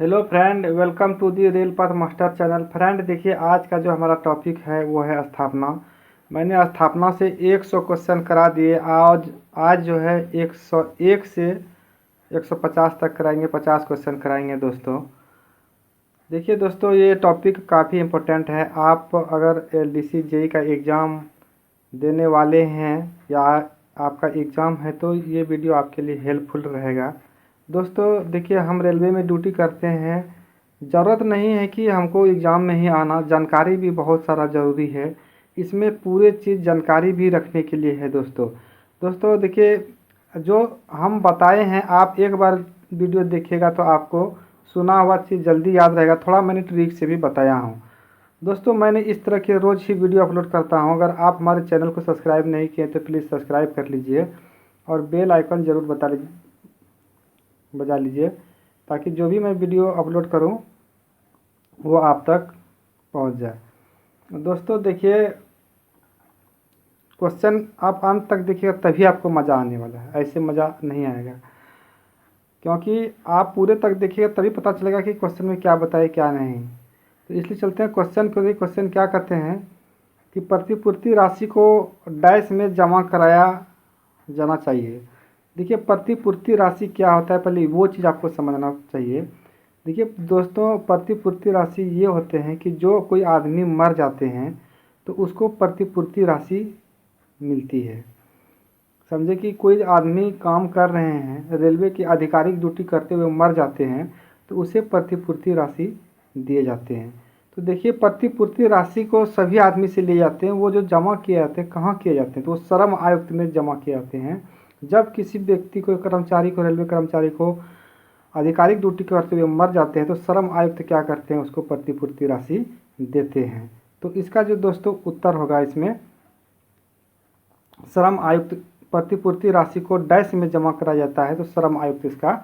Hello friend, welcome to the rail path master channel. Friend देखिए, आज का जो हमारा टॉपिक है वो है स्थापना। मैंने स्थापना से 100 क्वेश्चन करा दिए। आज जो है 101 से 150 तक कराएंगे, 50 क्वेश्चन कराएंगे दोस्तों। देखिए दोस्तों, ये टॉपिक काफ़ी इम्पोर्टेंट है। आप अगर एलडीसी जेई का एग्ज़ाम देने वाले हैं या आपका एग्ज़ाम है तो ये वीडियो आपके लिए हेल्पफुल रहेगा। दोस्तों देखिए, हम रेलवे में ड्यूटी करते हैं। ज़रूरत नहीं है कि हमको एग्ज़ाम में ही आना, जानकारी भी बहुत सारा ज़रूरी है। इसमें पूरे चीज़ जानकारी भी रखने के लिए है दोस्तों। दोस्तों देखिए, जो हम बताए हैं आप एक बार वीडियो देखिएगा तो आपको सुना हुआ चीज़ जल्दी याद रहेगा। थोड़ा मैंने ट्रिक से भी बताया हूँ दोस्तों। मैंने इस तरह के रोज़ ही वीडियो अपलोड करता हूँ। अगर आप हमारे चैनल को सब्सक्राइब नहीं किए तो प्लीज़ सब्सक्राइब कर लीजिए और बेल आइकन ज़रूर बजा लीजिए, ताकि जो भी मैं वीडियो अपलोड करूं वो आप तक पहुंच जाए। दोस्तों देखिए, क्वेश्चन आप अंत तक देखिएगा तभी आपको मज़ा आने वाला है, ऐसे मज़ा नहीं आएगा। क्योंकि आप पूरे तक देखिएगा तभी पता चलेगा कि क्वेश्चन में क्या बताए क्या नहीं। तो इसलिए चलते हैं क्वेश्चन को। भी क्वेश्चन क्या कहते हैं कि प्रतिपूर्ति राशि को डैश में जमा कराया जाना चाहिए। देखिए, प्रतिपूर्ति राशि क्या होता है, पहले वो चीज़ आपको समझना चाहिए। देखिए दोस्तों, प्रतिपूर्ति राशि ये होते हैं कि जो कोई आदमी मर जाते हैं तो उसको प्रतिपूर्ति राशि मिलती है। समझे कि कोई आदमी काम कर रहे हैं, रेलवे की आधिकारिक ड्यूटी करते हुए मर जाते हैं तो उसे प्रतिपूर्ति राशि दिए जाते हैं। तो देखिए, प्रतिपूर्ति राशि को सभी आदमी से लिए जाते हैं। वो जो जमा किए जाते हैं, कहाँ किए जाते हैं, तो वो श्रम आयुक्त में जमा किए जाते हैं। जब किसी व्यक्ति को, कर्मचारी को, रेलवे कर्मचारी को आधिकारिक ड्यूटी करते हुए मर जाते हैं तो श्रम आयुक्त क्या करते हैं, उसको प्रतिपूर्ति राशि देते हैं। तो इसका जो दोस्तों उत्तर होगा, इसमें श्रम आयुक्त प्रतिपूर्ति राशि को डैश में जमा कराया जाता है, तो श्रम आयुक्त इसका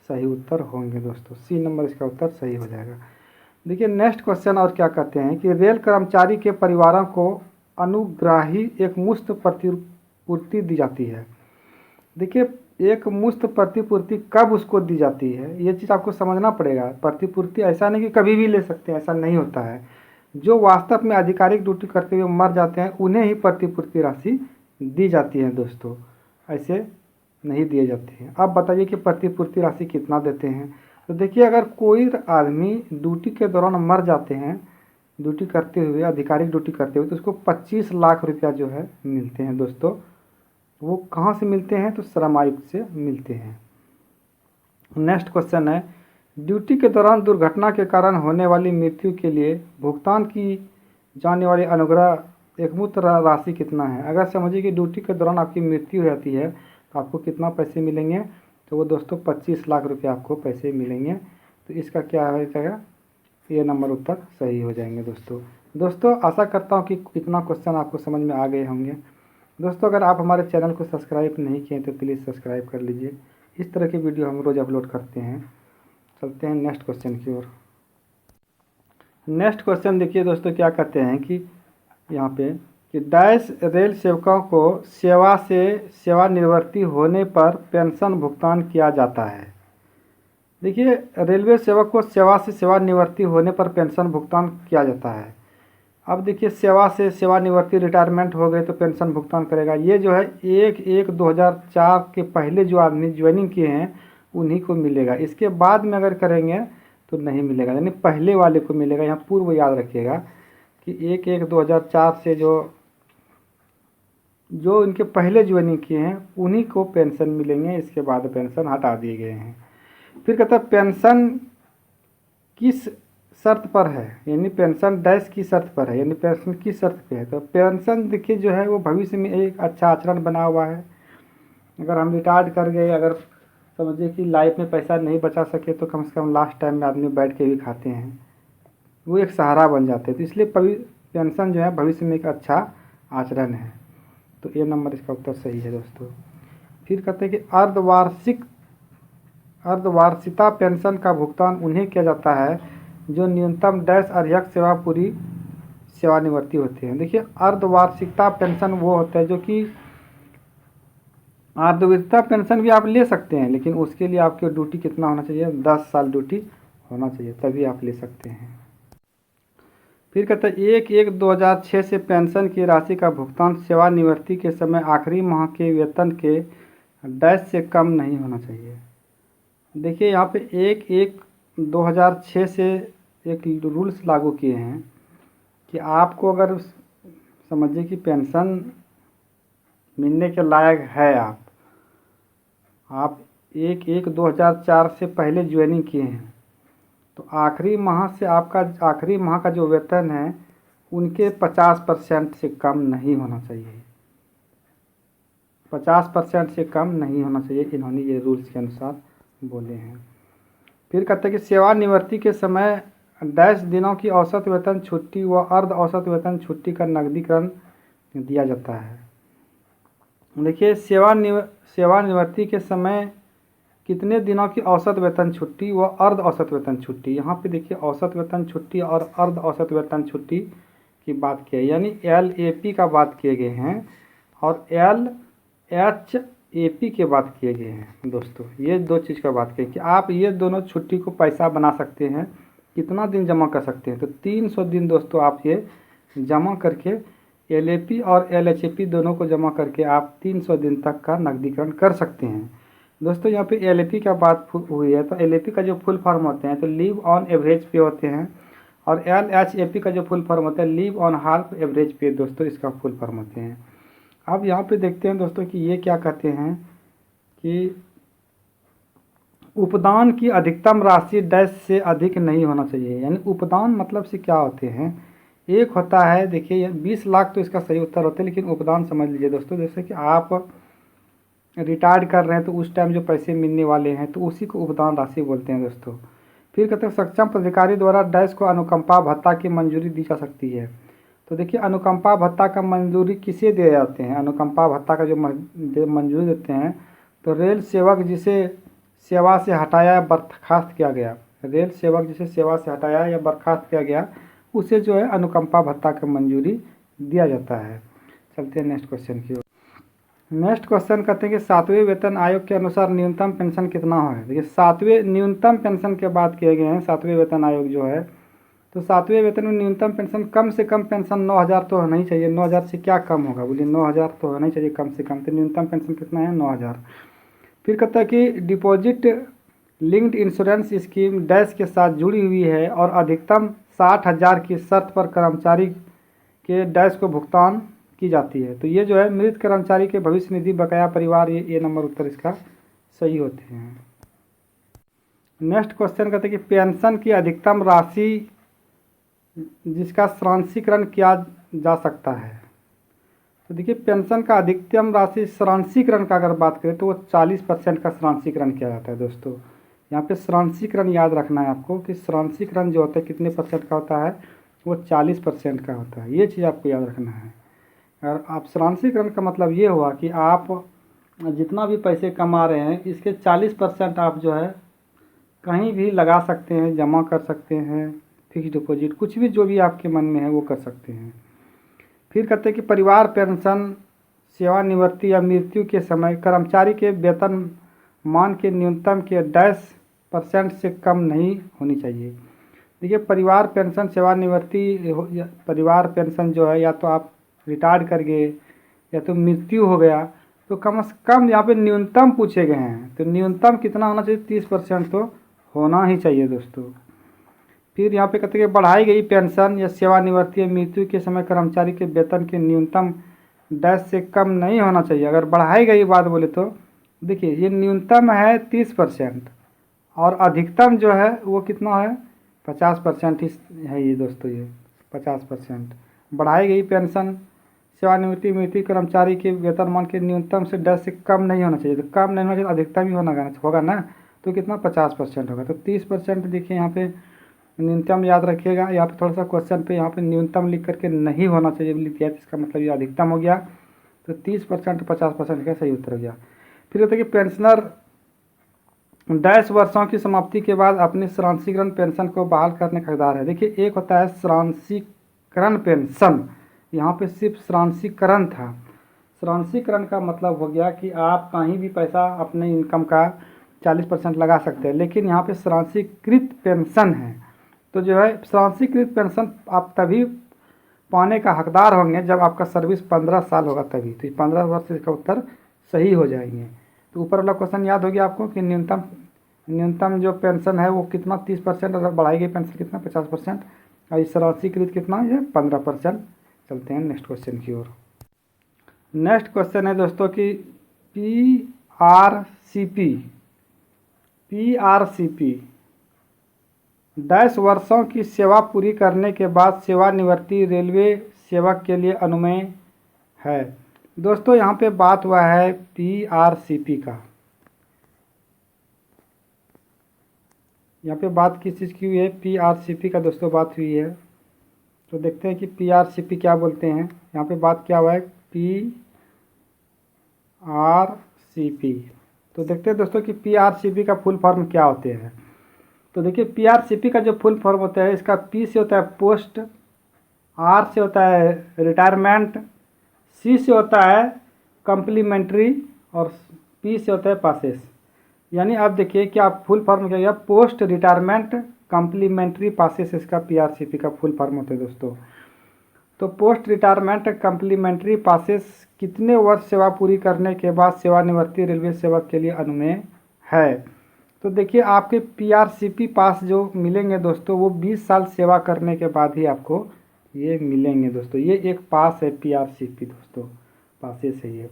सही उत्तर होंगे दोस्तों। सी नंबर इसका उत्तर सही हो जाएगा। देखिए नेक्स्ट क्वेश्चन और क्या कहते हैं कि रेल कर्मचारी के परिवारों को अनुग्राही एक मुफ्त प्रतिपूर्ति दी जाती है। देखिए, एक मुफ्त प्रतिपूर्ति कब उसको दी जाती है, ये चीज़ आपको समझना पड़ेगा। प्रतिपूर्ति ऐसा नहीं कि कभी भी ले सकते हैं, ऐसा नहीं होता है। जो वास्तव में आधिकारिक ड्यूटी करते हुए मर जाते हैं उन्हें ही प्रतिपूर्ति राशि दी जाती है दोस्तों, ऐसे नहीं दिए जाते हैं। अब बताइए कि प्रतिपूर्ति राशि कितना देते हैं। तो देखिए, अगर कोई आदमी ड्यूटी के दौरान मर जाते हैं, ड्यूटी करते हुए, आधिकारिक ड्यूटी करते हुए, तो उसको 25 लाख रुपया जो है मिलते हैं दोस्तों। वो कहाँ से मिलते हैं, तो श्रम आयुक्त से मिलते हैं। नेक्स्ट क्वेश्चन है, ड्यूटी के दौरान दुर्घटना के कारण होने वाली मृत्यु के लिए भुगतान की जाने वाली अनुग्रह एकमुश्त राशि कितना है। अगर समझिए कि ड्यूटी के दौरान आपकी मृत्यु हो जाती है तो आपको कितना पैसे मिलेंगे, तो वो दोस्तों 25 लाख रुपये आपको पैसे मिलेंगे। तो इसका क्या हो जाएगा, ये नंबर उत्तर सही हो जाएंगे दोस्तों। आशा करता हूँ कि इतना क्वेश्चन आपको समझ में आ गए होंगे। दोस्तों अगर आप हमारे चैनल को सब्सक्राइब नहीं किए तो प्लीज़ सब्सक्राइब कर लीजिए। इस तरह की वीडियो हम रोज़ अपलोड करते हैं। चलते हैं नेक्स्ट क्वेश्चन की ओर। नेक्स्ट क्वेश्चन देखिए दोस्तों, क्या कहते हैं कि यहाँ पे कि डैश रेल सेवकों को सेवा से सेवानिवृत्ति होने पर पेंशन भुगतान किया जाता है। देखिए, रेलवे सेवक को सेवा से सेवानिवृत्ति होने पर पेंशन भुगतान किया जाता है। अब देखिए, सेवा से सेवानिवृत्ति रिटायरमेंट हो गए तो पेंशन भुगतान करेगा। ये जो है 1/1/2004 के पहले जो आदमी ज्वाइनिंग किए हैं उन्हीं को मिलेगा। इसके बाद में अगर करेंगे तो नहीं मिलेगा, यानी पहले वाले को मिलेगा। यहाँ पूर्व याद रखिएगा कि 1/1/2004 से जो इनके पहले ज्वाइनिंग किए हैं उन्हीं को पेंशन मिलेंगे। इसके बाद पेंशन हटा दिए गए हैं। फिर कहता है पेंशन किस शर्त पर है, यानी पेंशन डैश की शर्त पर है, यानी पेंशन किस शर्त पे है। तो पेंशन देखिए जो है वो भविष्य में एक अच्छा आचरण बना हुआ है। अगर हम रिटायर्ड कर गए, अगर समझिए कि लाइफ में पैसा नहीं बचा सके तो कम से कम लास्ट टाइम में आदमी बैठ के भी खाते हैं, वो एक सहारा बन जाते हैं। तो इसलिए पेंशन जो है भविष्य में एक अच्छा आचरण है। तो ये नंबर इसका उत्तर सही है दोस्तों। फिर कहते हैं कि अर्धवार्षिकता पेंशन का भुगतान उन्हें किया जाता है जो न्यूनतम डैश अर्हक सेवा पूरी सेवानिवृत्ति होते हैं। देखिए, अर्धवार्षिकता पेंशन वो होता है जो कि अर्धवार्षिकता पेंशन भी आप ले सकते हैं, लेकिन उसके लिए आपकी ड्यूटी कितना होना चाहिए, 10 साल ड्यूटी होना चाहिए, तभी आप ले सकते हैं। फिर कहते हैं 1/1/2006 से पेंशन की राशि का भुगतान सेवानिवृत्ति के समय आखिरी माह के वेतन के डैश से कम नहीं होना चाहिए। देखिए यहाँ पे 1/1/2006 से एक रूल्स लागू किए हैं कि आपको अगर समझिए कि पेंशन मिलने के लायक है, आप 1/1/2004 से पहले ज्वाइनिंग किए हैं, तो आखिरी माह से आपका आखिरी माह का जो वेतन है उनके 50% से कम नहीं होना चाहिए। 50% से कम नहीं होना चाहिए, इन्होंने ये रूल्स के अनुसार बोले हैं। फिर कहते हैं कि सेवानिवृत्ति के समय डैश दिनों की औसत वेतन छुट्टी व अर्ध औसत वेतन छुट्टी का नकदीकरण दिया जाता है। देखिए सेवानिवृत्ति के समय कितने दिनों की औसत वेतन छुट्टी व अर्ध औसत वेतन छुट्टी, यहाँ पे देखिए औसत वेतन छुट्टी और अर्ध औसत वेतन छुट्टी की बात की है, यानी LAP का बात किए गए हैं और LHAP के बात किए गए हैं दोस्तों। ये दो चीज़ का बात की कि आप ये दोनों छुट्टी को पैसा बना सकते हैं, कितना दिन जमा कर सकते हैं, तो 300 दिन दोस्तों आप ये जमा करके LAP और LHAP दोनों को जमा करके आप 300 दिन तक का नकदीकरण कर सकते हैं। दोस्तों यहाँ पे LAP का बात हुई है, तो LAP का जो फुल फॉर्म होते हैं तो लीव ऑन एवरेज पे होते हैं, और LHAP का जो फुल फॉर्म होता है लीव ऑन हाल्फ एवरेज पे दोस्तों इसका फुल फॉर्म होते हैं। अब यहाँ पे देखते हैं दोस्तों कि ये क्या कहते हैं कि उपदान की अधिकतम राशि डैश से अधिक नहीं होना चाहिए। यानी उपदान मतलब से क्या होते हैं, एक होता है देखिए 20 लाख तो इसका सही उत्तर होता है, लेकिन उपदान समझ लीजिए दोस्तों, जैसे कि आप रिटायर्ड कर रहे हैं तो उस टाइम जो पैसे मिलने वाले हैं तो उसी को उपदान राशि बोलते हैं दोस्तों। फिर कहते हैं सक्षम पदाधिकारी द्वारा डैश को अनुकंपा भत्ता की मंजूरी दी जा सकती है। तो देखिए अनुकंपा भत्ता का मंजूरी किसे दिए जाते हैं, अनुकंपा भत्ता का जो मंजूरी देते हैं तो रेल सेवक जिसे सेवा से हटाया या बर्खास्त किया गया, रेल सेवक जिसे सेवा से हटाया या बर्खास्त किया गया उसे जो है अनुकंपा भत्ता का मंजूरी दिया जाता है। चलते हैं नेक्स्ट क्वेश्चन की ओर। नेक्स्ट क्वेश्चन कहते हैं कि 7वें वेतन आयोग के अनुसार न्यूनतम पेंशन कितना है। देखिए 7वें न्यूनतम पेंशन के बात किए गए हैं, 7वें वेतन आयोग जो है, तो 7वें वेतन में न्यूनतम पेंशन कम से कम पेंशन 9,000 तो होना ही चाहिए। 9,000 से क्या कम होगा, बोलिए 9,000 तो होना ही चाहिए कम से कम, तो न्यूनतम पेंशन कितना है 9,000। फिर कहता है कि deposit linked insurance scheme dash के साथ जुड़ी हुई है और अधिकतम 60,000 की शर्त पर कर्मचारी के डैश को भुगतान की जाती है। तो ये जो है मृत कर्मचारी के भविष्य निधि बकाया परिवार, ये नंबर उत्तर इसका सही होते हैं। नेक्स्ट क्वेश्चन कहते हैं कि पेंशन की अधिकतम राशि जिसका सारांशीकरण किया जा सकता है। तो देखिए पेंशन का अधिकतम राशि सारांशीकरण का अगर बात करें तो वो 40% का सारांशीकरण किया जाता है दोस्तों। यहाँ पे सारांशीकरण याद रखना है आपको कि सारांशीकरण जो होता है कितने % का होता है, वो 40% का होता है, ये चीज़ आपको याद रखना है। और आप सारांशीकरण का मतलब ये हुआ कि आप जितना भी पैसे कमा रहे हैं इसके 40% आप जो है कहीं भी लगा सकते हैं, जमा कर सकते हैं, फिक्स डिपॉजिट, कुछ भी जो भी आपके मन में है वो कर सकते हैं। फिर कहते हैं कि परिवार पेंशन सेवानिवृत्ति या मृत्यु के समय कर्मचारी के वेतन मान के न्यूनतम के %% से कम नहीं होनी चाहिए। देखिए परिवार पेंशन सेवानिवृत्ति परिवार पेंशन जो है या तो आप रिटायर्ड कर गए या तो मृत्यु हो गया, तो कम से कम यहाँ पे न्यूनतम पूछे गए हैं, तो न्यूनतम कितना होना चाहिए, 30% तो होना ही चाहिए दोस्तों। फिर यहाँ पे कहते हैं कि बढ़ाई गई पेंशन या सेवानिवृत्ति या मृत्यु के समय कर्मचारी के वेतन के न्यूनतम डैश से कम नहीं होना चाहिए। अगर बढ़ाई गई बात बोले तो देखिए ये न्यूनतम है 30% और अधिकतम जो है वो कितना है 50% ही है ये दोस्तों, ये 50%। बढ़ाई गई पेंशन सेवानिवृत्ति मृत्यु कर्मचारी के वेतनमान के न्यूनतम से डैश से कम नहीं होना चाहिए, तो कम नहीं होना चाहिए, अधिकतम ही होगा ना, तो कितना 50% होगा, तो 30% देखिए यहाँ पे न्यूनतम याद रखिएगा। यहाँ पे थोड़ा सा क्वेश्चन पे यहाँ पे न्यूनतम लिख करके नहीं होना चाहिए लिख दिया, इसका मतलब ये अधिकतम हो गया, तो 30% 50% का सही उत्तर हो गया। फिर होता है कि पेंशनर डैश वर्षों की समाप्ति के बाद अपनी सारांशीकरण पेंशन को बहाल करने का हकदार है। देखिए एक होता है सारांशीकरण पेंशन, यहाँ पे सिर्फ सारांशीकरण था। सारांशीकरण का मतलब हो गया कि आप कहीं भी पैसा अपने इनकम का 40% लगा सकते हैं, लेकिन यहाँ पे सारांशीकृत पेंशन है। तो जो है सारांशीकृत पेंशन आप तभी पाने का हकदार होंगे जब आपका सर्विस 15 साल होगा तभी। तो 15 वर्ष इसका उत्तर सही हो जाएंगे। तो ऊपर वाला क्वेश्चन याद हो गया आपको कि न्यूनतम जो पेंशन है वो कितना 30%, और बढ़ाई गई पेंशन कितना 50%, और इस सारांशीकृत कितना है 15%। चलते हैं नेक्स्ट क्वेश्चन की ओर। नेक्स्ट क्वेश्चन है दोस्तों कि पीआरसीपी 10 वर्षों की सेवा पूरी करने के बाद सेवानिवृत्ति रेलवे सेवक के लिए अनुमेय है। दोस्तों यहाँ पे बात हुआ है पीआरसीपी का। यहाँ पे बात किस चीज़ की हुई है? पीआरसीपी का दोस्तों बात हुई है। तो देखते हैं कि पीआरसीपी क्या बोलते हैं। यहाँ पे बात क्या हुआ है पीआरसीपी। तो देखते हैं दोस्तों कि पीआरसीपी का फुल फॉर्म क्या होते हैं। तो देखिए पीआरसीपी का जो फुल फॉर्म होता है, इसका पी से होता है पोस्ट, आर से होता है रिटायरमेंट, सी से होता है कम्प्लीमेंट्री, और पी से होता है पासेस। यानी अब देखिए कि आप फुल फॉर्म क्या, पोस्ट रिटायरमेंट कम्प्लीमेंट्री पासेस, इसका पीआरसीपी का फुल फॉर्म होता है दोस्तों। तो पोस्ट रिटायरमेंट कम्प्लीमेंट्री पासेस कितने वर्ष सेवा पूरी करने के बाद सेवानिवृत्ति रेलवे सेवक के लिए अनुमेय है। तो देखिए आपके पीआरसीपी पास जो मिलेंगे दोस्तों वो 20 साल सेवा करने के बाद ही आपको ये मिलेंगे दोस्तों। ये एक पास है पीआरसीपी दोस्तों, पासेस है ये।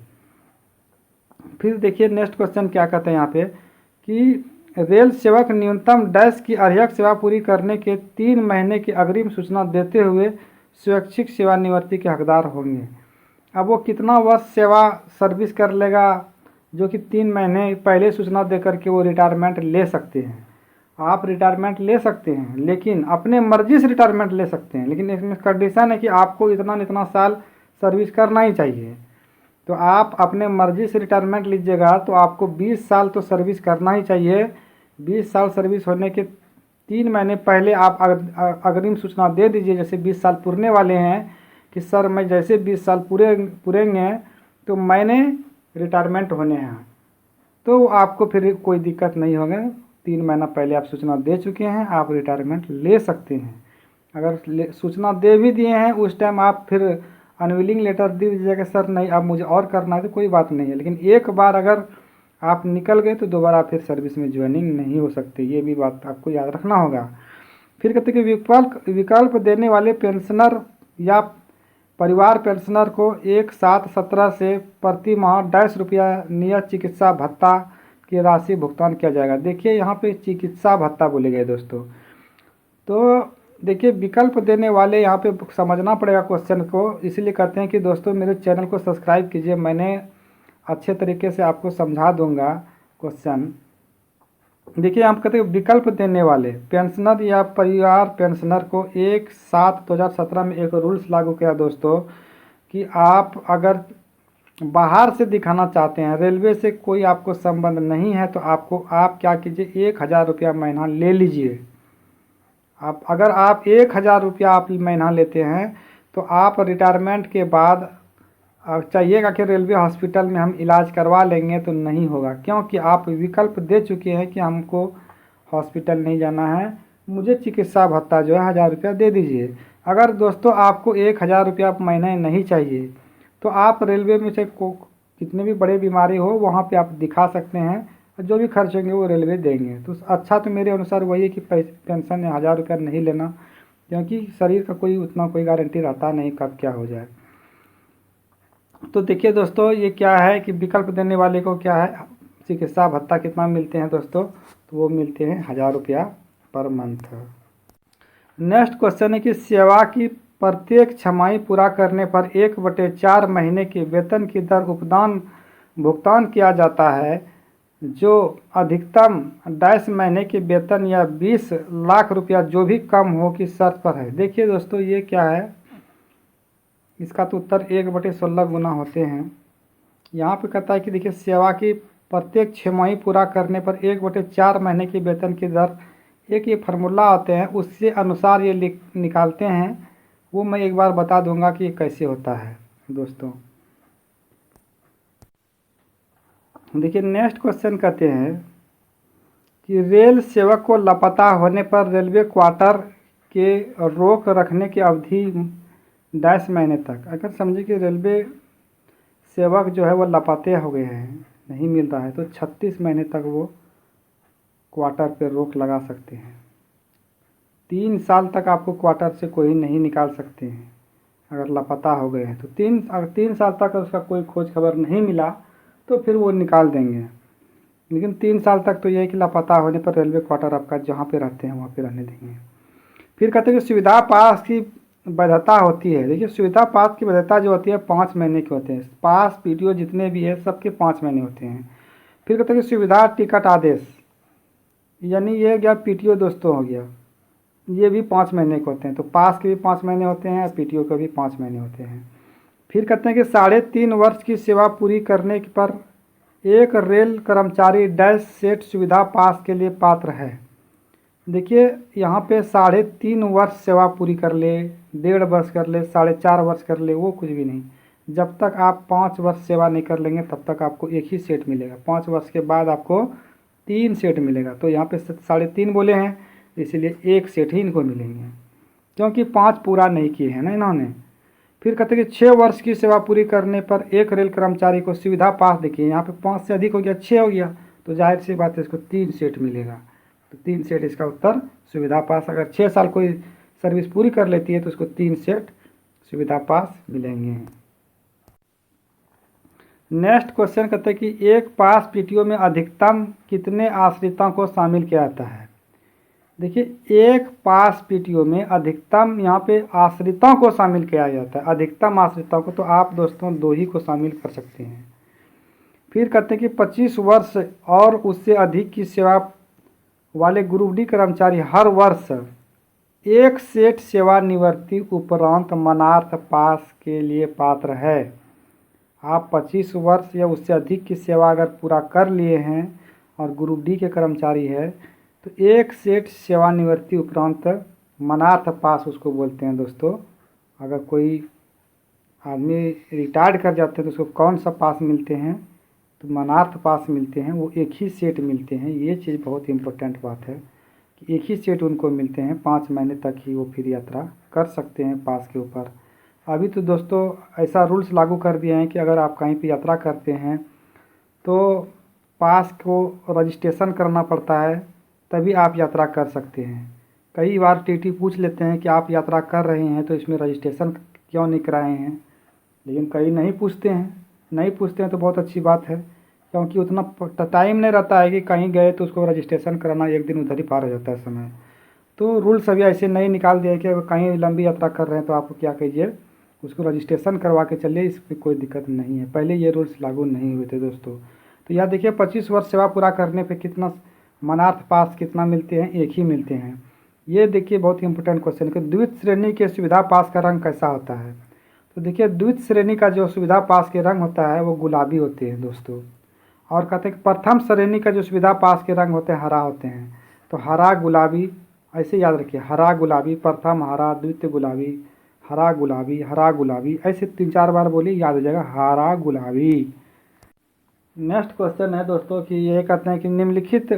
फिर देखिए नेक्स्ट क्वेश्चन क्या कहते हैं यहाँ पे कि रेल सेवक न्यूनतम डैश की अर्हक सेवा पूरी करने के 3 महीने की अग्रिम सूचना देते हुए स्वैच्छिक सेवानिवृत्ति के हकदार होंगे। अब वो कितना वर्ष सेवा सर्विस कर लेगा जो कि 3 महीने पहले सूचना दे करके वो रिटायरमेंट ले सकते हैं। आप रिटायरमेंट ले सकते हैं, लेकिन अपने मर्जी से रिटायरमेंट ले सकते हैं, लेकिन इसमें कंडीशन है कि आपको इतना साल सर्विस करना ही चाहिए। तो आप अपने मर्जी से रिटायरमेंट लीजिएगा तो आपको 20 साल तो सर्विस करना ही चाहिए। 20 साल सर्विस होने के 3 महीने पहले आप अग्रिम सूचना दे दीजिए। जैसे 20 साल पूरने वाले हैं कि सर मैं जैसे 20 साल पूरेंगे तो मैंने रिटायरमेंट होने हैं, तो आपको फिर कोई दिक्कत नहीं होगा। 3 महीना पहले आप सूचना दे चुके हैं, आप रिटायरमेंट ले सकते हैं। अगर सूचना दे भी दिए हैं उस टाइम आप फिर अनविलिंग लेटर दे दीजिएगा, सर नहीं अब मुझे और करना है, तो कोई बात नहीं है। लेकिन एक बार अगर आप निकल गए तो दोबारा फिर सर्विस में ज्वाइनिंग नहीं हो सकती, ये भी बात आपको याद रखना होगा। फिर कहते हैं कि विकल्प देने वाले पेंशनर या परिवार पेंशनर को 1/7/17 से प्रति माह 250 रुपया नियत चिकित्सा भत्ता की राशि भुगतान किया जाएगा। देखिए यहाँ पे चिकित्सा भत्ता बोले गए दोस्तों। तो देखिए विकल्प देने वाले यहाँ पे समझना पड़ेगा क्वेश्चन को, इसलिए कहते हैं कि दोस्तों मेरे चैनल को सब्सक्राइब कीजिए, मैंने अच्छे तरीके से आपको समझा दूंगा क्वेश्चन। देखिए आप कहते हैं विकल्प देने वाले पेंशनर या परिवार पेंशनर को 1/7/2017 में एक रूल्स लागू किया दोस्तों कि आप अगर बाहर से दिखाना चाहते हैं, रेलवे से कोई आपको संबंध नहीं है, तो आप क्या कीजिए 1000 रुपया महीना ले लीजिए। अगर आप 1000 रुपया आप महीना लेते हैं तो आप रिटायरमेंट के बाद चाहिएगा कि रेलवे हॉस्पिटल में हम इलाज करवा लेंगे, तो नहीं होगा, क्योंकि आप विकल्प दे चुके हैं कि हमको हॉस्पिटल नहीं जाना है, मुझे चिकित्सा भत्ता जो है 1000 रुपया दे दीजिए। अगर दोस्तों आपको 1000 रुपया महीने नहीं चाहिए तो आप रेलवे में से कितने भी बड़े बीमारी हो वहाँ पे आप दिखा सकते हैं, जो भी खर्च होंगे वो रेलवे देंगे। तो अच्छा तो मेरे अनुसार वही है कि पेंशन 1000 रुपया नहीं लेना, क्योंकि शरीर का कोई गारंटी रहता नहीं कब क्या हो जाए। तो देखिए दोस्तों ये क्या है कि विकल्प देने वाले को क्या है चिकित्सा भत्ता कितना मिलते हैं दोस्तों, तो वो मिलते हैं 1000 रुपया पर मंथ। नेक्स्ट क्वेश्चन है कि सेवा की प्रत्येक छमाही पूरा करने पर 1/4 महीने के वेतन की दर उपदान भुगतान किया जाता है, जो अधिकतम 22 महीने के वेतन या 20 लाख रुपया जो भी कम हो की शर्त पर है। देखिए दोस्तों ये क्या है, इसका तो उत्तर 1/16 गुना होते हैं। यहाँ पे कहता है कि देखिए सेवा की प्रत्येक छमाही पूरा करने पर 1/4 महीने की वेतन की दर, एक ये फार्मूला आते हैं उससे अनुसार ये निकालते हैं, वो मैं एक बार बता दूंगा कि ये कैसे होता है दोस्तों। देखिए नेक्स्ट क्वेश्चन कहते हैं कि रेल सेवक को लापता होने पर रेलवे क्वार्टर के रोक रखने की अवधि डैश महीने तक। अगर समझिए कि रेलवे सेवक जो है वो लापता हो गए हैं, नहीं मिल रहा है, तो 36 महीने तक वो क्वार्टर पे रोक लगा सकते हैं। 3 साल तक आपको क्वार्टर से कोई नहीं निकाल सकते हैं अगर लापता हो गए हैं। तो अगर 3 साल तक उसका कोई खोज खबर नहीं मिला तो फिर वो निकाल देंगे, लेकिन 3 साल तक तो ये है कि लापता होने पर रेलवे क्वार्टर आपका जहाँ पे रहते हैं वहाँ पे रहने देंगे। फिर कहते हैं कि सुविधा पास की वैधता होती है। देखिए, सुविधा पास की वैधता जो होती है 5 महीने के होते हैं। पास पीटीओ जितने भी है सबके 5 महीने होते हैं। फिर कहते हैं कि सुविधा टिकट आदेश, यानी ये गया पीटीओ दोस्तों हो गया, ये भी 5 महीने के होते हैं। तो पास के भी 5 महीने होते हैं, पीटीओ के भी 5 महीने होते हैं। फिर कहते हैं कि 3.5 वर्ष की सेवा पूरी करने पर एक रेल कर्मचारी डैश सेट सुविधा पास के लिए पात्र है। देखिए, यहाँ पे 3.5 वर्ष सेवा पूरी कर ले, 1.5 वर्ष कर ले, 4.5 वर्ष कर ले, वो कुछ भी नहीं। जब तक आप 5 वर्ष सेवा नहीं कर लेंगे तब तक आपको एक ही सेट मिलेगा। 5 वर्ष के बाद आपको 3 सेट मिलेगा। तो यहाँ पे 3.5 बोले हैं, इसलिए 1 सेट ही इनको मिलेंगे, क्योंकि 5 पूरा नहीं किए हैं ना इन्होंने। फिर कहते हैं कि 6 वर्ष की सेवा पूरी करने पर एक रेल कर्मचारी को सुविधा पास, देखिए यहाँ पे 5 से अधिक हो गया, 6 हो गया, तो जाहिर सी बात है इसको 3 सेट मिलेगा। तो 3 सेट इसका उत्तर सुविधा पास। अगर 6 साल कोई सर्विस पूरी कर लेती है तो उसको 3 सेट सुविधा पास मिलेंगे। नेक्स्ट क्वेश्चन कहते हैं कि एक पास पीटीओ में अधिकतम कितने आश्रितों को शामिल किया जाता है। देखिए, एक पास पीटीओ में अधिकतम यहाँ पे आश्रितों को शामिल किया जाता है। अधिकतम आश्रितों को तो आप दोस्तों 2 ही को शामिल कर सकते हैं। फिर कहते हैं कि 25 वर्ष और उससे अधिक की सेवा वाले ग्रुप डी कर्मचारी हर वर्ष 1 सेट सेवानिवृत्ति उपरांत मानार्थ पास के लिए पात्र है। आप 25 वर्ष या उससे अधिक की सेवा अगर पूरा कर लिए हैं और ग्रुप डी के कर्मचारी है तो 1 सेट सेवानिवृत्ति उपरांत मानार्थ पास उसको बोलते हैं दोस्तों। अगर कोई आदमी रिटायर्ड कर जाते हैं तो उसको कौन सा पास मिलते हैं, तो मानार्थ पास मिलते हैं, वो 1 ही सेट मिलते हैं। ये चीज़ बहुत इंपॉर्टेंट बात है कि 1 ही सेट उनको मिलते हैं। 5 महीने तक ही वो फिर यात्रा कर सकते हैं पास के ऊपर। अभी तो दोस्तों ऐसा रूल्स लागू कर दिए हैं कि अगर आप कहीं पे यात्रा करते हैं तो पास को रजिस्ट्रेशन करना पड़ता है, तभी आप यात्रा कर सकते हैं। कई बार टीटी पूछ लेते हैं कि आप यात्रा कर रहे हैं तो इसमें रजिस्ट्रेशन क्यों नहीं कराए हैं, लेकिन कई नहीं पूछते हैं। नहीं पूछते हैं तो बहुत अच्छी बात है, क्योंकि उतना टाइम नहीं रहता है कि कहीं गए तो उसको रजिस्ट्रेशन कराना 1 दिन उधर ही पार हो जाता है समय। तो रूल्स अभी ऐसे नहीं निकाल दिया कि अगर कहीं लंबी यात्रा कर रहे हैं तो आप क्या कीजिए, उसको रजिस्ट्रेशन करवा के चलिए, इसमें कोई दिक्कत नहीं है। पहले ये रूल्स लागू नहीं हुए थे दोस्तों। तो यहाँ देखिए 25 वर्ष सेवा पूरा करने पे कितना मानार्थ पास कितना मिलते हैं, 1 ही मिलते हैं। ये देखिए बहुत ही इंपॉर्टेंट क्वेश्चन है कि द्वितीय श्रेणी के सुविधा पास का रंग कैसा होता है। तो देखिए, द्वितीय श्रेणी का जो सुविधा पास के रंग होता है वो गुलाबी होते हैं दोस्तों। और कहते हैं कि प्रथम श्रेणी का जो सुविधा पास के रंग होते हैं हरा होते हैं। तो हरा गुलाबी ऐसे याद रखिए, हरा गुलाबी, प्रथम हरा, द्वितीय गुलाबी, हरा गुलाबी, हरा गुलाबी, ऐसे 3-4 बार बोलिए, याद हो जाएगा हरा गुलाबी। नेक्स्ट क्वेश्चन है दोस्तों कि ये कहते हैं कि निम्नलिखित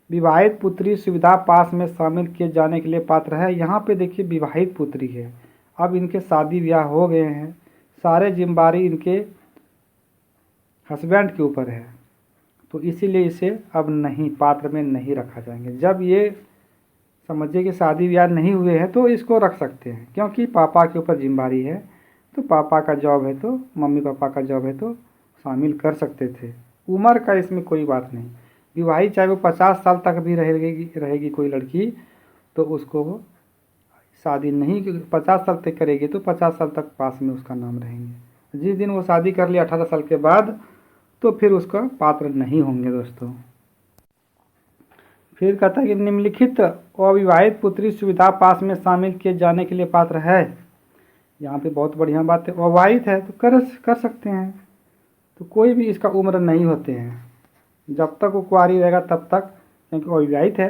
विवाहित पुत्री सुविधा पास में शामिल किए जाने के लिए पात्र है। यहाँ पे देखिए विवाहित पुत्री है, अब इनके शादी ब्याह हो गए हैं, सारे जिम्मेदारी इनके हस्बैंड के ऊपर है, तो इसीलिए इसे अब नहीं पात्र में नहीं रखा जाएंगे। जब ये समझिए कि शादी ब्याह नहीं हुए हैं तो इसको रख सकते हैं, क्योंकि पापा के ऊपर जिम्मेदारी है, तो पापा का जॉब है तो मम्मी पापा का जॉब है तो शामिल कर सकते थे। उम्र का इसमें कोई बात नहीं। विवाहित चाहे वो 50 साल तक भी रहेगी कोई लड़की, तो उसको शादी नहीं 50 साल तक करेगी तो 50 साल तक पास में उसका नाम रहेंगे। जिस दिन वो शादी कर ले 18 साल के बाद तो फिर उसका पात्र नहीं होंगे दोस्तों। फिर कहता है कि निम्नलिखित अविवाहित पुत्री सुविधा पास में शामिल किए जाने के लिए पात्र है। यहाँ पे बहुत बढ़िया बात है, अविवाहित है तो कर सकते हैं। तो कोई भी इसका उम्र नहीं होते हैं, जब तक वो कुंवारी रहेगा तब तक, क्योंकि अविवाहित है।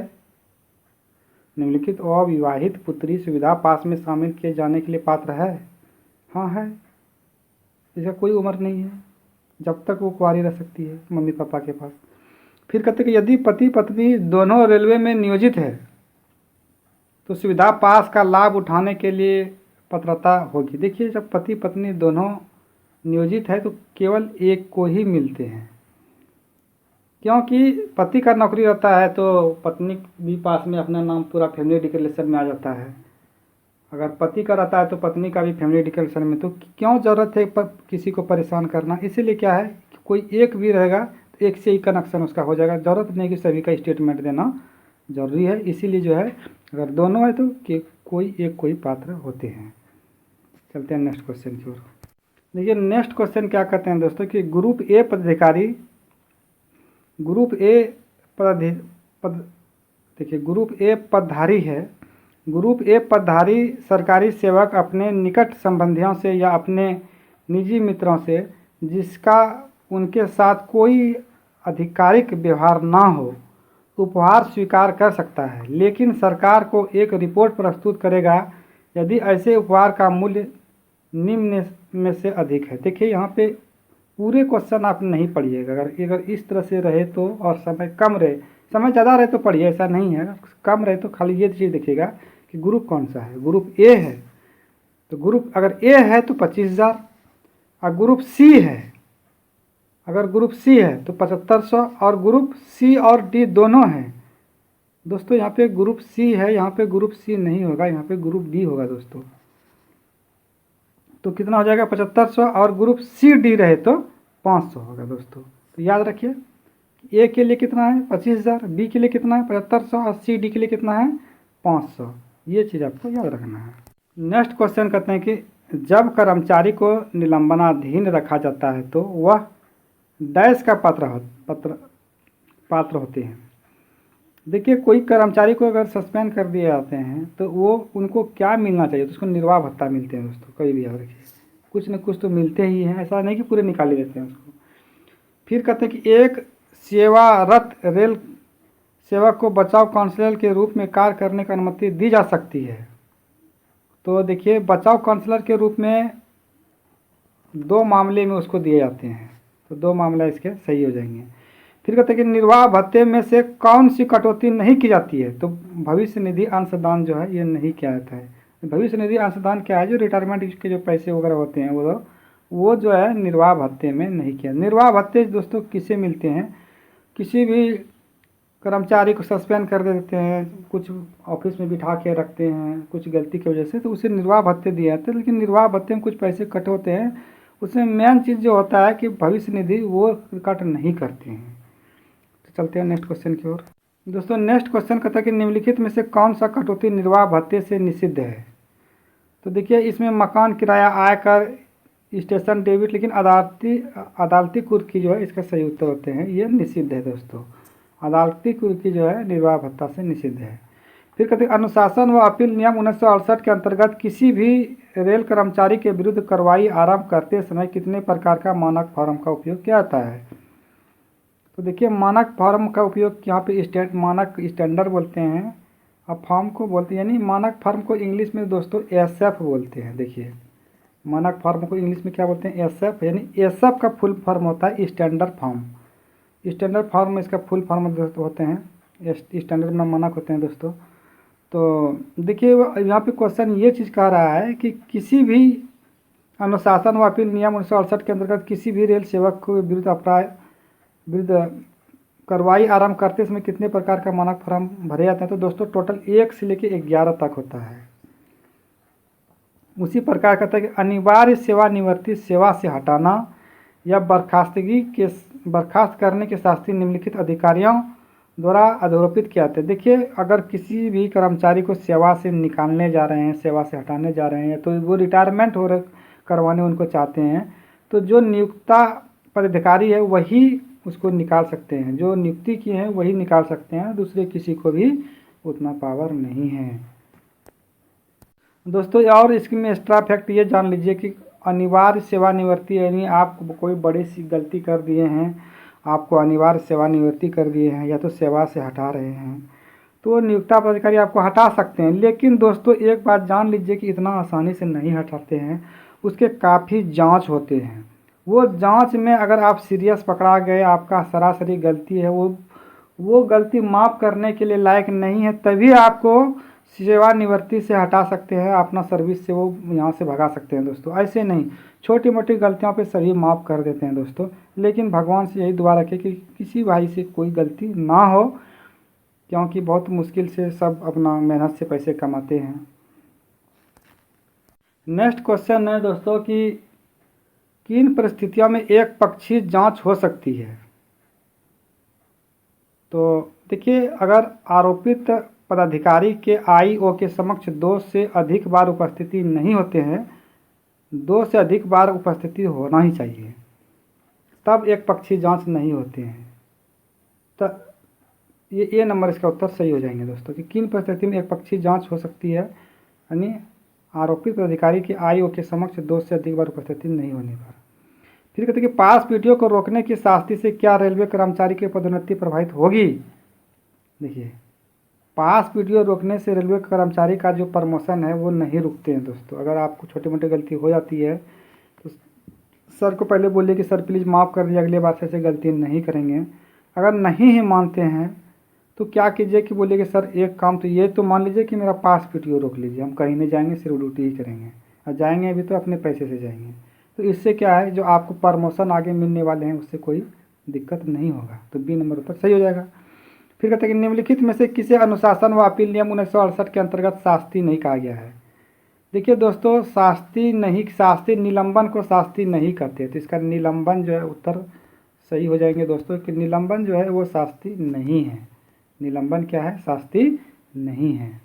निम्नलिखित अविवाहित पुत्री सुविधा पास में शामिल किए जाने के लिए पात्र है। हाँ है, इसका कोई उम्र नहीं है, जब तक वो कुंवारी रह सकती है मम्मी पापा के पास। फिर कहते हैं कि यदि पति पत्नी दोनों रेलवे में नियोजित है तो सुविधा पास का लाभ उठाने के लिए पात्रता होगी। देखिए, जब पति पत्नी दोनों नियोजित है तो केवल एक को ही मिलते हैं, क्योंकि पति का नौकरी रहता है तो पत्नी भी पास में अपना नाम पूरा फैमिली डिक्लेरेशन में आ जाता है। अगर पति का रहता है तो पत्नी का भी फैमिली डिक्लेरेशन में, तो क्यों ज़रूरत है किसी को परेशान करना। इसीलिए क्या है, कोई एक भी रहेगा तो एक से ही कनेक्शन उसका हो जाएगा, ज़रूरत नहीं कि सभी का स्टेटमेंट देना ज़रूरी है। इसीलिए जो है अगर दोनों है तो कोई पात्र होते हैं। चलते हैं नेक्स्ट क्वेश्चन की ओर। देखिए, नेक्स्ट क्वेश्चन क्या कहते हैं दोस्तों कि ग्रुप ए पदाधिकारी देखिए, ग्रुप ए पदधारी है। ग्रुप ए पदधारी सरकारी सेवक अपने निकट संबंधियों से या अपने निजी मित्रों से जिसका उनके साथ कोई आधिकारिक व्यवहार ना हो उपहार स्वीकार कर सकता है, लेकिन सरकार को एक रिपोर्ट प्रस्तुत करेगा यदि ऐसे उपहार का मूल्य निम्न में से अधिक है। देखिए, यहाँ पे पूरे क्वेश्चन आप नहीं पढ़िएगा। अगर इस तरह से रहे तो, और समय कम रहे, समय ज़्यादा रहे तो पढ़िए, ऐसा नहीं है। कम रहे तो खाली ये चीज़ देखिएगा कि ग्रुप कौन सा है। ग्रुप ए है तो ग्रुप अगर ए है तो 25,000, और ग्रुप सी है, अगर ग्रुप सी है तो 7500, और ग्रुप सी और डी दोनों हैं। दोस्तों, यहाँ पे ग्रुप सी है, यहाँ पे ग्रुप सी नहीं होगा, यहाँ पे ग्रुप डी होगा दोस्तों। तो कितना हो जाएगा 7500, और ग्रुप सी डी रहे तो 500 होगा दोस्तों। तो याद रखिए, ए के लिए कितना है 25,000, बी के लिए कितना है 7500, और सी डी के लिए कितना है 500। ये चीज़ आपको याद रखना है। नेक्स्ट क्वेश्चन कहते हैं कि जब कर्मचारी को निलंबनाधीन रखा जाता है तो वह डैश का पात्र होते हैं। देखिए, कोई कर्मचारी को अगर सस्पेंड कर दिए जाते हैं तो वो उनको क्या मिलना चाहिए, तो उसको निर्वाह भत्ता मिलते हैं दोस्तों। कभी भी याद रखिए, कुछ न कुछ तो मिलते ही हैं, ऐसा नहीं कि पूरे निकाल ही देते हैं उसको। फिर कहते हैं कि एक सेवारत रेल सेवक को बचाव काउंसलर के रूप में कार्य करने की अनुमति दी जा सकती है। तो देखिए, बचाव काउंसलर के रूप में 2 मामले में उसको दिए जाते हैं, तो 2 मामला इसके सही हो जाएंगे। फिर कहते हैं कि निर्वाह भत्ते में से कौन सी कटौती नहीं की जाती है, तो भविष्य निधि अंशदान जो है ये नहीं किया जाता है। भविष्य निधि अंशदान क्या है, जो रिटायरमेंट के जो पैसे वगैरह होते हैं वो जो है निर्वाह भत्ते में नहीं किया। निर्वाह भत्ते दोस्तों किसे मिलते हैं, किसी भी कर्मचारी को सस्पेंड कर देते हैं, कुछ ऑफिस में बिठा के रखते हैं कुछ गलती की वजह से, तो उसे निर्वाह भत्ते दिए जाते हैं। लेकिन निर्वाह भत्ते में कुछ पैसे कट होते हैं, उसमें मेन चीज़ जो होता है कि भविष्य निधि वो कट नहीं करते हैं। तो चलते हैं नेक्स्ट क्वेश्चन की ओर। दोस्तों, नेक्स्ट क्वेश्चन कहता है कि निम्नलिखित में से कौन सा कटौती निर्वाह भत्ते से निषिद्ध है। तो देखिए, इसमें मकान किराया, आयकर, स्टेशन डेबिट, लेकिन अदालती कुर्की जो है इसका सही उत्तर होते हैं, ये निषिद्ध है दोस्तों। अदालती कुर्की जो है निर्वाह भत्ता से निषिद्ध है। फिर कहते हैं अनुशासन व अपील नियम 1968 के अंतर्गत किसी भी रेल कर्मचारी के विरुद्ध कार्रवाई आरंभ करते समय कितने प्रकार का मानक फॉर्म का उपयोग किया जाता है। तो देखिए, मानक फॉर्म का उपयोग यहाँ पे मानक स्टैंडर्ड बोलते हैं, अब फॉर्म को बोलते हैं, यानी मानक फॉर्म को इंग्लिश में दोस्तों एसएफ बोलते हैं। देखिए, मानक फॉर्म को इंग्लिश में क्या बोलते हैं, एसएफ, यानी एसएफ का फुल फॉर्म होता है स्टैंडर्ड फॉर्म। स्टैंडर्ड फॉर्म में इसका फुल फॉर्म दोस्तों होते हैं, स्टैंडर्ड में मानक होते हैं दोस्तों। तो देखिए, यहाँ पे क्वेश्चन ये चीज़ कह रहा है कि किसी भी अनुशासन व अपील नियम 1968 के अंतर्गत किसी भी रेल सेवक को विरुद्ध कार्रवाई आरंभ करते समय कितने प्रकार का मानक फॉर्म भरे जाते हैं। तो दोस्तों, टोटल 1 से लेकर 11 तक होता है। उसी प्रकार कहता है कि अनिवार्य सेवानिवृत्ति सेवा से हटाना या बर्खास्त करने के शास्त्री निम्नलिखित अधिकारियों द्वारा आरोपित किया जाता है। देखिए, अगर किसी भी कर्मचारी को सेवा से निकालने जा रहे हैं, सेवा से हटाने जा रहे हैं, तो वो रिटायरमेंट करवाने उनको चाहते हैं, तो जो नियुक्ता पदाधिकारी है वही उसको निकाल सकते हैं, जो नियुक्ति की है वही निकाल सकते हैं, दूसरे किसी को भी उतना पावर नहीं है दोस्तों। और इसमें एक्स्ट्रा फैक्ट ये जान लीजिए कि अनिवार्य सेवानिवृत्ति, यानी आप कोई बड़ी सी गलती कर दिए हैं, आपको अनिवार्य सेवानिवृत्ति कर दिए हैं या तो सेवा से हटा रहे हैं, तो नियुक्ता पदाधिकारी आपको हटा सकते हैं। लेकिन दोस्तों, एक बात जान लीजिए कि इतना आसानी से नहीं हटाते हैं, उसके काफ़ी जांच होते हैं। वो जांच में अगर आप सीरियस पकड़ा गए, आपका सरासरी गलती है, वो गलती माफ़ करने के लिए लायक नहीं है, तभी आपको सेवानिवृत्ति से हटा सकते हैं, अपना सर्विस से वो यहाँ से भगा सकते हैं दोस्तों। ऐसे नहीं, छोटी मोटी गलतियों पे सभी माफ़ कर देते हैं दोस्तों। लेकिन भगवान से यही दुआ रखें कि किसी भाई से कोई गलती ना हो, क्योंकि बहुत मुश्किल से सब अपना मेहनत से पैसे कमाते हैं। नेक्स्ट क्वेश्चन है दोस्तों कि किन परिस्थितियों में एक पक्षीय जांच हो सकती है। तो देखिए, अगर आरोपित पदाधिकारी के आईओ के समक्ष 2 से अधिक बार उपस्थिति नहीं होते हैं, 2 से अधिक बार उपस्थिति होना ही चाहिए, तब एक पक्षीय जांच नहीं होते हैं। तो ये ए नंबर इसका उत्तर सही हो जाएंगे दोस्तों कि किन परिस्थिति में एक पक्षीय जांच हो सकती है, यानी आरोपित अधिकारी के आईओ के समक्ष 2 से अधिक बार उपस्थिति नहीं होने पर। फिर कहते हैं कि पास पीटीओ को रोकने की शास्ति से क्या रेलवे कर्मचारी की पदोन्नति प्रभावित होगी। देखिए, पास पीटीओ रोकने से रेलवे कर्मचारी का जो प्रमोशन है वो नहीं रुकते हैं दोस्तों। अगर आपको छोटी मोटी गलती हो जाती है तो सर को पहले बोलिए कि सर प्लीज़ माफ़ कर दीजिए, अगली बार से ऐसे गलती नहीं करेंगे। अगर नहीं ही मानते हैं तो क्या कीजिए कि बोलिए कि सर एक काम तो ये तो मान लीजिए कि मेरा पास पीटीओ रोक लीजिए, हम कहीं नहीं जाएंगे, सिर्फ ड्यूटी ही करेंगे, और जाएंगे भी तो अपने पैसे से जाएंगे। तो इससे क्या है, जो आपको प्रमोशन आगे मिलने वाले हैं उससे कोई दिक्कत नहीं होगा। तो बी नंबर उत्तर सही हो जाएगा। फिर कहते हैं कि निम्नलिखित में से किसे अनुशासन व अपील नियम 1968 के अंतर्गत शास्ति नहीं कहा गया है। देखिए दोस्तों, शास्ति निलंबन को शास्ति नहीं कहते, तो इसका निलंबन जो है उत्तर सही हो जाएंगे दोस्तों कि निलंबन जो है वो शास्ति नहीं है। निलंबन क्या है, शास्ति नहीं है।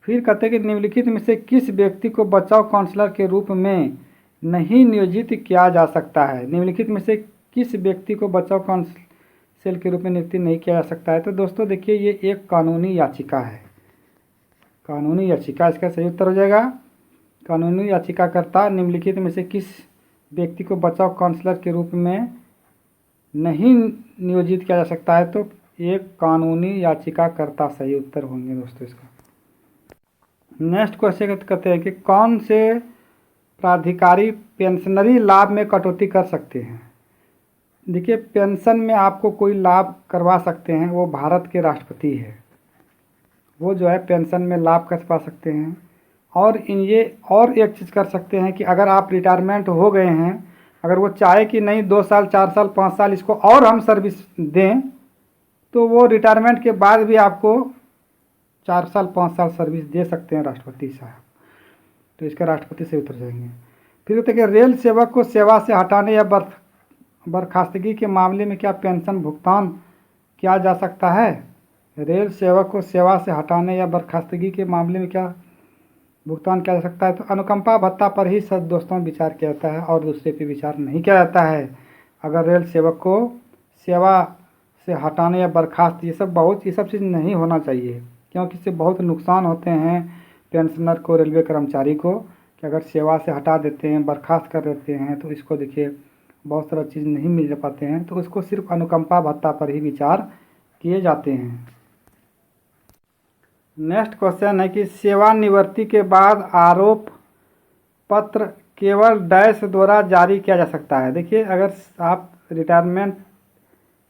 फिर कहते हैं कि निम्नलिखित में से किस व्यक्ति को बचाव काउंसलर के रूप में नहीं नियोजित किया जा सकता है। निम्नलिखित में से किस व्यक्ति को बचाव काउंसिल के रूप में नियुक्त नहीं किया जा सकता है। तो दोस्तों देखिए, ये एक कानूनी याचिका है, कानूनी याचिका इसका सही उत्तर हो जाएगा। कानूनी याचिकाकर्ता निम्नलिखित में से किस व्यक्ति को बचाव काउंसलर के रूप में नहीं नियोजित किया जा सकता है, तो एक कानूनी याचिकाकर्ता सही उत्तर होंगे दोस्तों इसका। नेक्स्ट क्वेश्चन कहते हैं कि कौन से प्राधिकारी पेंशनरी लाभ में कटौती कर सकते हैं। देखिए, पेंशन में आपको कोई लाभ करवा सकते हैं वो भारत के राष्ट्रपति है, वो जो है पेंशन में लाभ कर पा सकते हैं। और ये और एक चीज़ कर सकते हैं कि अगर आप रिटायरमेंट हो गए हैं, अगर वो चाहे कि नहीं 2 साल 4 साल 5 साल इसको और हम सर्विस दें, तो वो रिटायरमेंट के बाद भी आपको 4 साल 5 साल सर्विस दे सकते हैं राष्ट्रपति साहब। तो इसका राष्ट्रपति से उतर जाएंगे। फिर कहते हैं कि रेल सेवक को सेवा से हटाने या बर्खास्तगी के मामले में क्या पेंशन भुगतान किया जा सकता है। रेल सेवक को सेवा से हटाने या बर्खास्तगी के मामले में क्या भुगतान किया जा सकता है। तो अनुकंपा भत्ता पर ही सब दोस्तों विचार किया जाता है और दूसरे पे विचार नहीं किया जाता है। अगर रेल सेवक को सेवा से हटाने या बर्खास्त, ये सब चीज़ नहीं होना चाहिए, क्योंकि इससे बहुत नुकसान होते हैं पेंशनर को, रेलवे कर्मचारी को, कि अगर सेवा से हटा देते हैं, बर्खास्त कर देते हैं, तो इसको देखिए बहुत सारा चीज़ नहीं मिल पाते हैं। तो उसको सिर्फ अनुकंपा भत्ता पर ही विचार किए जाते हैं। नेक्स्ट क्वेश्चन है कि सेवानिवृत्ति के बाद आरोप पत्र केवल डैश द्वारा जारी किया जा सकता है। देखिए, अगर आप रिटायरमेंट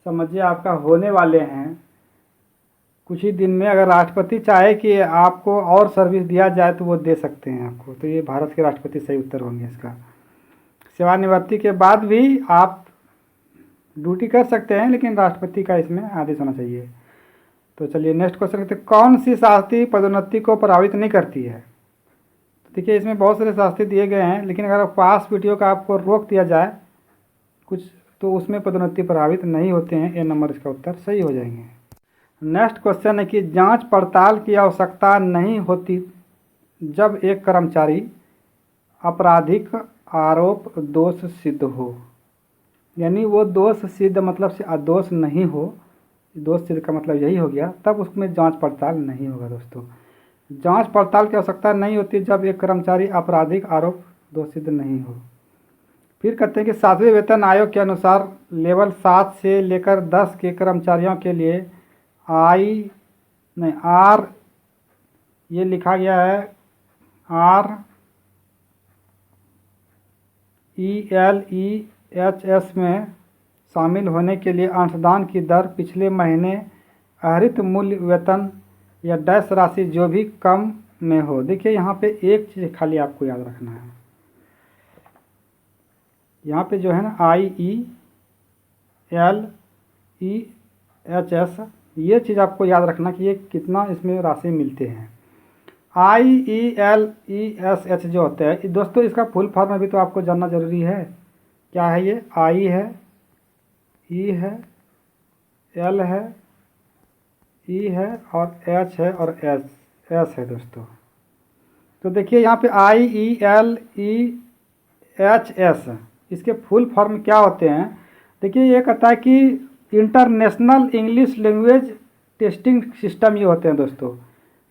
समझिए आपका होने वाले हैं कुछ ही दिन में, अगर राष्ट्रपति चाहे कि आपको और सर्विस दिया जाए तो वो दे सकते हैं आपको। तो ये भारत के राष्ट्रपति सही उत्तर होंगे इसका। सेवानिवृत्ति के बाद भी आप ड्यूटी कर सकते हैं, लेकिन राष्ट्रपति का इसमें आदेश होना चाहिए। तो चलिए नेक्स्ट क्वेश्चन कहते हैं कौन सी शास्ति पदोन्नति को प्रभावित नहीं करती है। तो देखिए, इसमें बहुत सारे शास्ति दिए गए हैं, लेकिन अगर पास पीटीओ का आपको रोक दिया जाए कुछ, तो उसमें पदोन्नति प्रभावित नहीं होते हैं। ए नंबर इसका उत्तर सही हो जाएंगे। नेक्स्ट क्वेश्चन है कि जांच पड़ताल की आवश्यकता नहीं होती जब एक कर्मचारी आपराधिक आरोप दोष सिद्ध हो, यानी वो दोष सिद्ध मतलब से दोष नहीं हो, दोष सिद्ध का मतलब यही हो गया, तब उसमें जांच पड़ताल नहीं होगा दोस्तों। जांच पड़ताल की आवश्यकता नहीं होती जब एक कर्मचारी आपराधिक आरोप दोष सिद्ध नहीं हो। फिर कहते हैं कि 7वें वेतन आयोग के अनुसार लेवल 7 से लेकर 10 के कर्मचारियों के लिए आर ये लिखा गया है RELEHS में शामिल होने के लिए अंशदान की दर पिछले महीने आहरित मूल्य वेतन या डैश राशि जो भी कम में हो। देखिए यहाँ पे एक चीज़ खाली आपको याद रखना है, यहाँ पे जो है ना IELEHS, ये चीज़ आपको याद रखना कि ये कितना इसमें राशि मिलते हैं। IELESH जो होता है दोस्तों, इसका फुल फॉर्म अभी तो आपको जानना जरूरी है। क्या है ये? आई है, ई है, एल है, ई है और एच है और एस है दोस्तों। तो देखिए यहाँ पे IELEHS इसके फुल फॉर्म क्या होते हैं। देखिए ये कहता है कि international English language testing system ये होते हैं दोस्तों।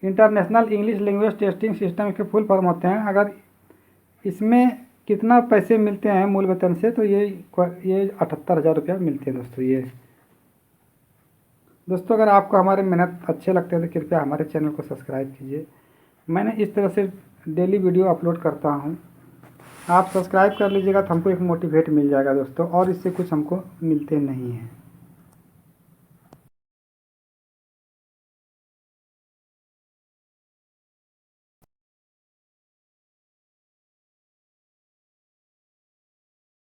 International English language testing system इसके फुल फॉर्म होते हैं। अगर इसमें कितना पैसे मिलते हैं मूल वेतन से, तो ये 78,000 रुपया मिलते हैं दोस्तों। ये दोस्तों अगर आपको हमारे मेहनत अच्छे लगते हैं तो कृपया हमारे चैनल को सब्सक्राइब कीजिए। मैंने इस तरह से डेली वीडियो अपलोड करता हूँ, आप सब्सक्राइब कर लीजिएगा तो हमको एक मोटिवेट मिल जाएगा दोस्तों, और इससे कुछ हमको मिलते नहीं हैं।